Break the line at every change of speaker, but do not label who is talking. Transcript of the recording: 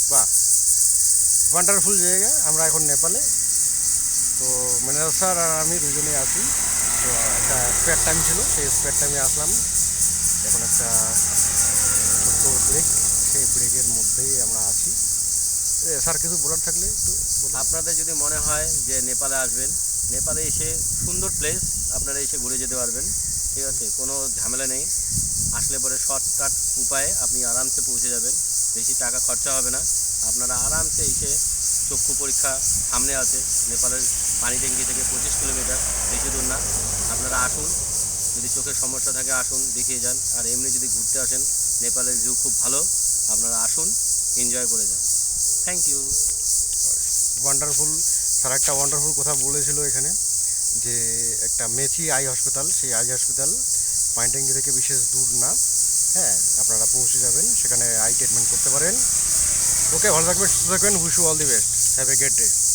বাহ, ওয়ান্ডারফুল জায়গা। আমরা এখন নেপালে। তো ম্যানেজার স্যার আর আমি দুজনেই আছি। তো একটা স্পেয়ার টাইম ছিল, সেই স্পেয়ার টাইমে আসলাম। এখন একটা ছোট্ট ব্রেক, সেই ব্রেকের মধ্যেই আমরা আছি। স্যার কিছু বলার থাকলে একটু বলুন।
আপনাদের যদি মনে হয় যে নেপালে আসবেন, নেপালে এসে সুন্দর প্লেস, আপনারা এসে ঘুরে যেতে পারবেন। ঠিক আছে, কোনো ঝামেলা নেই। আসলে পরে শর্টকাট উপায়ে আপনি আরামসে পৌঁছে যাবেন। বেশি টাকা খরচা হবে না। আপনারা আরামসে এসে চক্ষু পরীক্ষা সামনে আছে। নেপালের পানি ট্যাঙ্কি থেকে 25 কিলোমিটার, বেশি দূর না। আপনারা আসুন, যদি চোখের সমস্যা থাকে আসুন, দেখিয়ে যান। আর এমনি যদি ঘুরতে আসেন, নেপালের ভিউ খুব ভালো। আপনারা আসুন, এনজয় করে যান। Thank you.
ওয়ান্ডারফুল। স্যার একটা ওয়ান্ডারফুল কথা বলেছিল এখানে, যে একটা মেচি আই হসপিটাল, সেই আই হসপিটাল পাইনট্যাঙ্কি থেকে বিশেষ দূর না। হ্যাঁ, আপনারা পৌঁছে যাবেন, সেখানে আই ট্রিটমেন্ট করতে পারেন। ওকে, ভালো থাকবেন, সুস্থ থাকবেন। Wish you all the best. Have a great day.